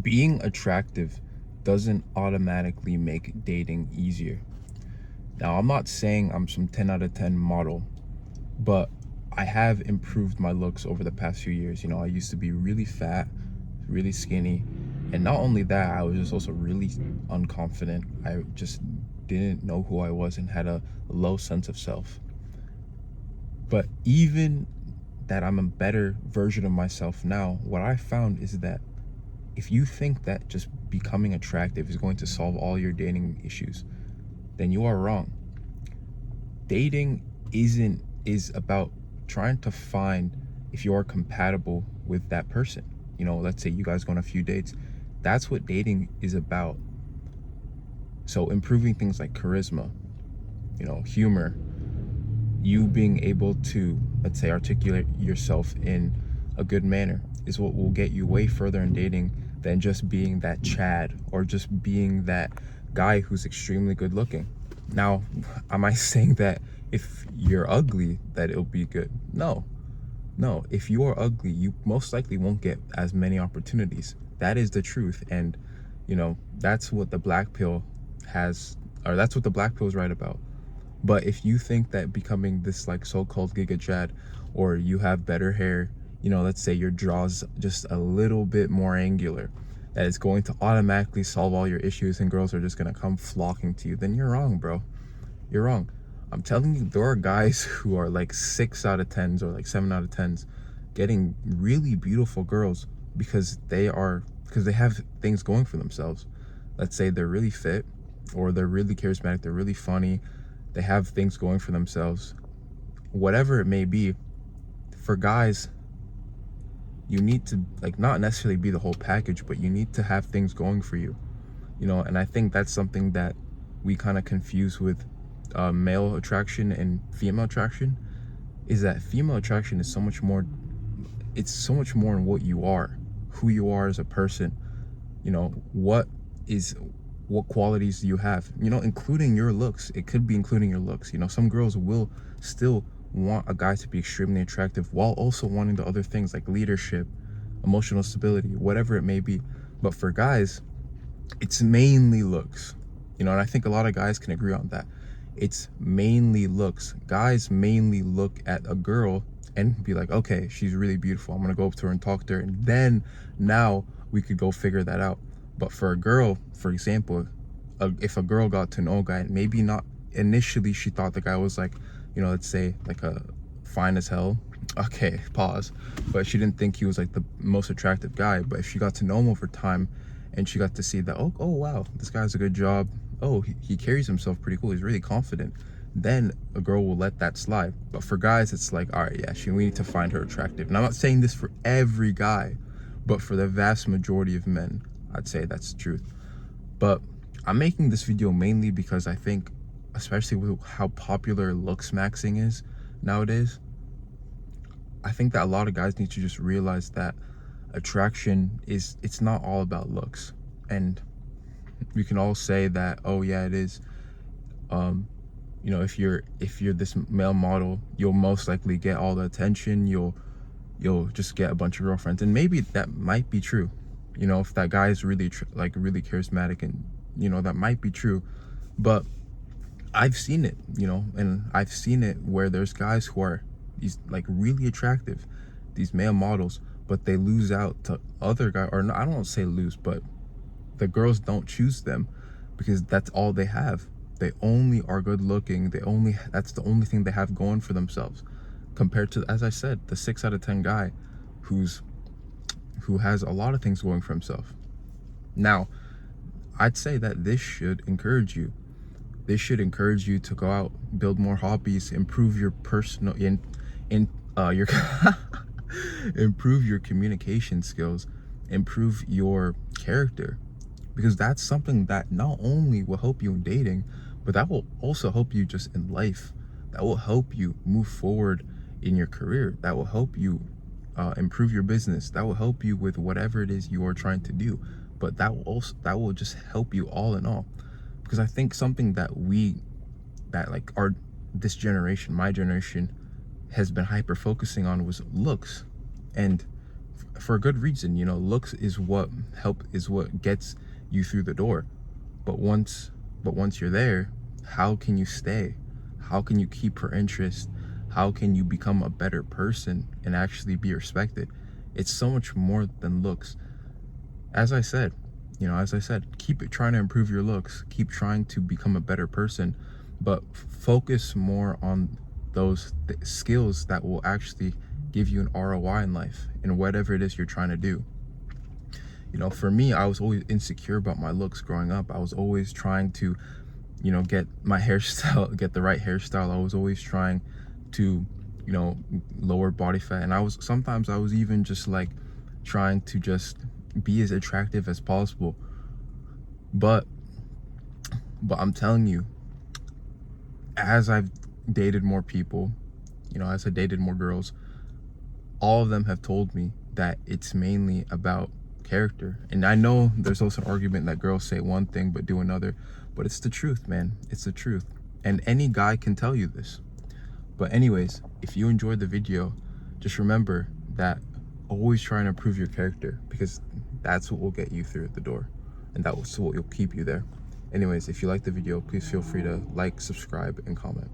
Being attractive doesn't automatically make dating easier. Now, I'm not saying I'm some 10 out of 10 model, but I have improved my looks over the past few years. I used to be really fat, really skinny, and not only that, I was just also really unconfident. I just didn't know who I was and had a low sense of self. But even that I'm a better version of myself now, what I found is that if you think that just becoming attractive is going to solve all your dating issues, then you are wrong. Dating is about trying to find if you are compatible with that person. Let's say you guys go on a few dates. That's what dating is about. So improving things like charisma, humor, you being able to, let's say, articulate yourself in a good manner is what will get you way further in dating than just being that Chad or just being that guy who's extremely good looking. Now, am I saying that if you're ugly that it'll be good? No. No, if you are ugly, you most likely won't get as many opportunities. That is the truth. And, that's what the black pill has, or that's what the black pill is right about. But if you think that becoming this like so-called Giga Chad, or you have better hair, let's say your jaw's just a little bit more angular, that it's going to automatically solve all your issues and girls are just going to come flocking to you, then you're wrong, bro. You're wrong. I'm telling you, there are guys who are like 6 out of 10s or like 7 out of 10s getting really beautiful girls because they have things going for themselves. Let's say they're really fit, or they're really charismatic, they're really funny, they have things going for themselves. Whatever it may be, for guys, you need to like not necessarily be the whole package, but you need to have things going for you. And I think that's something that we kind of confuse with male attraction and female attraction, is that female attraction is so much more, it's so much more in what you are, who you are as a person. What qualities do you have, including your looks. It could be including your looks. Some girls will still want a guy to be extremely attractive while also wanting the other things like leadership, emotional stability, whatever it may be. But for guys, it's mainly looks. And I think a lot of guys can agree on that. It's mainly looks. Guys mainly look at a girl and be like, okay, she's really beautiful, I'm gonna go up to her and talk to her, and then now we could go figure that out. But for a girl, for example, if a girl got to know a guy, maybe not initially she thought the guy was like, let's say like a fine as hell, okay, pause, but she didn't think he was like the most attractive guy. But if she got to know him over time and she got to see that, oh wow, this guy has a good job, oh, he carries himself pretty cool, he's really confident, then a girl will let that slide. But for guys, it's like, all right, yeah, we need to find her attractive. And I'm not saying this for every guy, but for the vast majority of men, I'd say that's the truth. But I'm making this video mainly because I think, especially with how popular looks maxing is nowadays, I think that a lot of guys need to just realize that attraction it's not all about looks. And we can all say that, oh yeah, it is. If you're this male model, you'll most likely get all the attention, you'll just get a bunch of girlfriends, and maybe that might be true. If that guy is really really charismatic, and that might be true. But I've seen it, and I've seen it where there's guys who are these like really attractive, these male models, but they lose out to other guys, or no, I don't want to say lose, but the girls don't choose them because that's all they have. They only are good looking. That's the only thing they have going for themselves, compared to, as I said, the 6 out of 10 guy who has a lot of things going for himself. Now, I'd say that this should encourage you. This should encourage you to go out, build more hobbies, improve your personal your improve your communication skills, improve your character, because that's something that not only will help you in dating, but that will also help you just in life. That will help you move forward in your career. That will help you improve your business. That will help you with whatever it is you are trying to do. But that will just help you all in all. Because I think something that this generation, my generation, has been hyper focusing on was looks. And for a good reason. You know, looks is what gets you through the door. But once you're there, how can you stay? How can you keep her interest? How can you become a better person and actually be respected? It's so much more than looks. As I said, keep trying to improve your looks, keep trying to become a better person, but focus more on those skills that will actually give you an ROI in life and whatever it is you're trying to do. You know, for me, I was always insecure about my looks growing up. I was always trying to, get my hairstyle, get the right hairstyle. I was always trying to, lower body fat. And sometimes I was even just like trying to just be as attractive as possible. But I'm telling you, as I've dated more people, as I dated more girls, all of them have told me that it's mainly about character. And I know there's also an argument that girls say one thing but do another, but it's the truth, man. It's the truth. And any guy can tell you this. But anyways, if you enjoyed the video, just remember that always try and improve your character, because that's what will get you through the door, and that's what will keep you there. Anyways, if you liked the video, please feel free to like, subscribe, and comment.